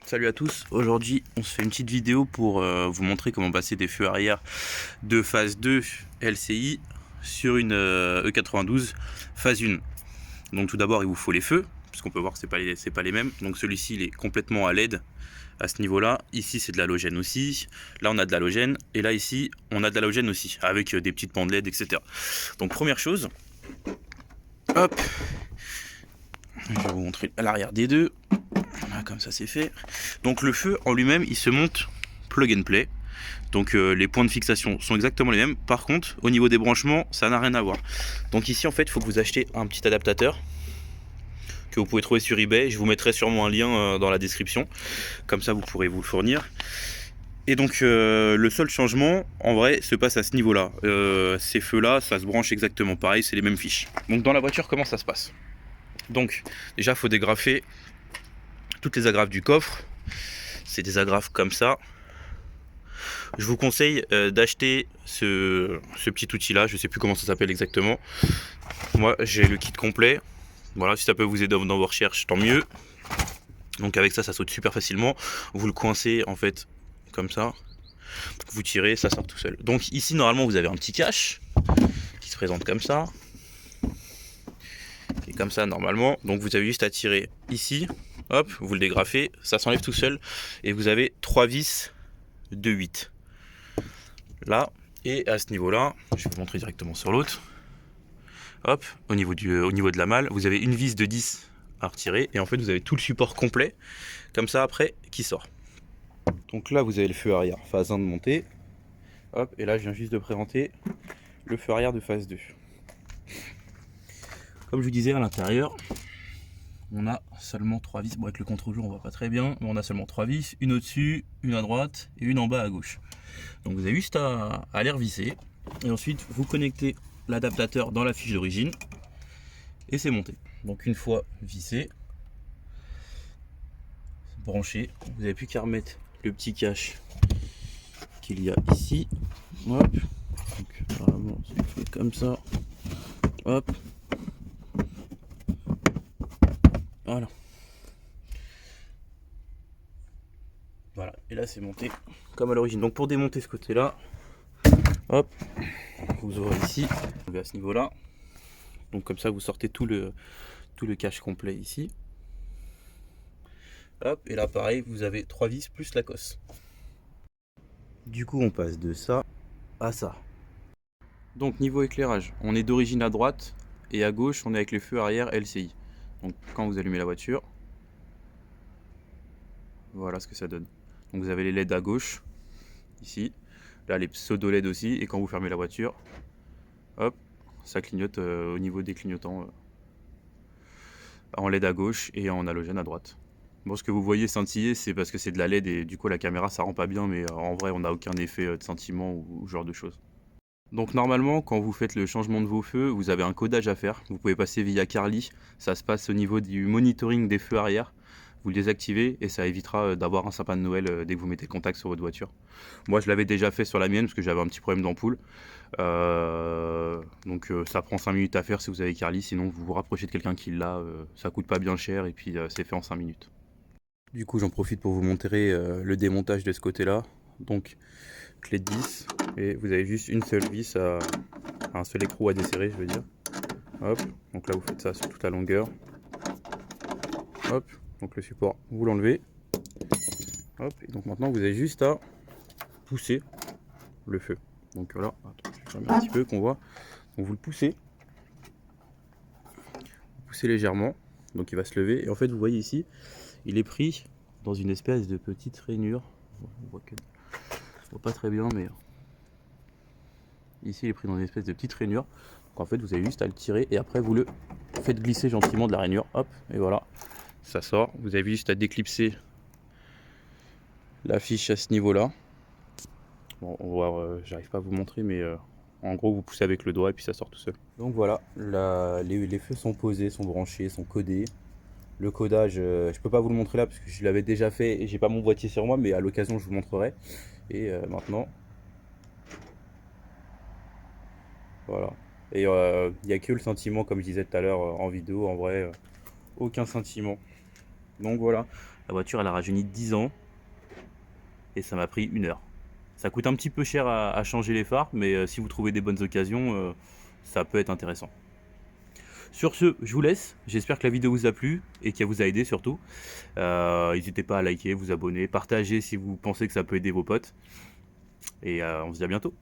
Salut à tous, aujourd'hui on se fait une petite vidéo pour vous montrer comment passer des feux arrière de phase 2 LCI sur une E92 phase 1. Donc tout d'abord il vous faut les feux, puisqu'on peut voir que c'est pas les mêmes. Donc celui-ci il est complètement à LED à ce niveau-là. Ici c'est de l'halogène aussi, là on a de l'halogène, et là ici on a de l'halogène aussi, avec des petites bandes LED, etc. Donc première chose, hop, je vais vous montrer à l'arrière des deux. Voilà, comme ça c'est fait. Donc le feu en lui-même il se monte plug and play. Donc les points de fixation sont exactement les mêmes. Par contre au niveau des branchements ça n'a rien à voir. Donc ici en fait il faut que vous achetiez un petit adaptateur que vous pouvez trouver sur eBay. Je vous mettrai sûrement un lien dans la description. Comme ça vous pourrez vous le fournir. Et donc le seul changement en vrai se passe à ce niveau là. Ces feux là ça se branche exactement pareil, c'est les mêmes fiches. Donc dans la voiture comment ça se passe? Donc déjà il faut dégrafer toutes les agrafes du coffre. C'est des agrafes comme ça. Je vous conseille d'acheter ce petit outil là, je sais plus comment ça s'appelle exactement. Moi j'ai le kit complet. Voilà, si ça peut vous aider dans vos recherches, tant mieux. Donc avec ça, ça saute super facilement. Vous le coincez en fait comme ça. Vous tirez, ça sort tout seul. Donc ici normalement vous avez un petit cache qui se présente comme ça. Et comme ça normalement. Donc vous avez juste à tirer ici. Hop, vous le dégrafez, ça s'enlève tout seul. Et vous avez 3 vis de 8. Là, et à ce niveau là, je vais vous montrer directement sur l'autre. Hop, au niveau de la malle, vous avez une vis de 10 à retirer, et en fait vous avez tout le support complet, comme ça après, qui sort. Donc là vous avez le feu arrière phase 1 de montée, hop, et là je viens juste de présenter le feu arrière de phase 2. Comme je vous disais, à l'intérieur, on a seulement 3 vis, bon avec le contre-jour on voit pas très bien, mais on a seulement 3 vis, une au-dessus, une à droite, et une en bas à gauche. Donc vous avez juste à les revisser, et ensuite vous connectez l'adaptateur dans la fiche d'origine, et c'est monté. Donc une fois vissé, branché, vous n'avez plus qu'à remettre le petit cache qu'il y a ici. Hop, donc normalement c'est fait comme ça. Hop, voilà. Voilà, et là c'est monté comme à l'origine. Donc pour démonter ce côté-là, hop, vous aurez ici, à ce niveau-là. Donc comme ça vous sortez tout le cache complet ici. Hop, et là pareil, vous avez 3 vis plus la cosse. Du coup on passe de ça à ça. Donc niveau éclairage, on est d'origine à droite et à gauche on est avec les feux arrière LCI. Donc quand vous allumez la voiture, voilà ce que ça donne. Donc vous avez les LED à gauche, ici, là les pseudo LED aussi, et quand vous fermez la voiture, hop, ça clignote au niveau des clignotants en LED à gauche et en halogène à droite. Bon, ce que vous voyez scintiller, c'est parce que c'est de la LED et du coup la caméra ça rend pas bien, mais en vrai on n'a aucun effet de scintillement ou ce genre de choses. Donc normalement, quand vous faites le changement de vos feux, vous avez un codage à faire. Vous pouvez passer via Carly, ça se passe au niveau du monitoring des feux arrière. Vous le désactivez et ça évitera d'avoir un sapin de Noël dès que vous mettez le contact sur votre voiture. Moi je l'avais déjà fait sur la mienne parce que j'avais un petit problème d'ampoule. Donc ça prend 5 minutes à faire si vous avez Carly, sinon vous vous rapprochez de quelqu'un qui l'a, ça coûte pas bien cher et puis c'est fait en 5 minutes. Du coup j'en profite pour vous montrer le démontage de ce côté là. Donc clé de 10 et vous avez juste une seule vis un seul écrou à desserrer, je veux dire. Hop, donc là vous faites ça sur toute la longueur. Hop, donc le support vous l'enlevez. Hop, et donc maintenant vous avez juste à pousser le feu. Donc voilà, attends, je vais fermer un petit peu qu'on voit. Donc vous le poussez légèrement, donc il va se lever et en fait vous voyez ici, il est pris dans une espèce de petite rainure. On voit pas très bien, mais ici il est pris dans une espèce de petite rainure. Donc en fait vous avez juste à le tirer et après vous le faites glisser gentiment de la rainure, hop, et voilà, ça sort. Vous avez juste à déclipser la fiche à ce niveau là. Bon, on va voir, j'arrive pas à vous montrer, mais en gros vous poussez avec le doigt et puis ça sort tout seul. Donc voilà, les feux sont posés, sont branchés, sont codés. Le codage, je peux pas vous le montrer là parce que je l'avais déjà fait et j'ai pas mon boîtier sur moi, mais à l'occasion je vous montrerai. Et maintenant, voilà. Et il n'y a que le sentiment, comme je disais tout à l'heure en vidéo, en vrai, aucun sentiment. Donc voilà. La voiture elle a rajeuni de 10 ans et ça m'a pris 1 heure. Ça coûte un petit peu cher à changer les phares, mais si vous trouvez des bonnes occasions, ça peut être intéressant. Sur ce, je vous laisse. J'espère que la vidéo vous a plu et qu'elle vous a aidé surtout. N'hésitez pas à liker, vous abonner, partager si vous pensez que ça peut aider vos potes. Et on se dit à bientôt.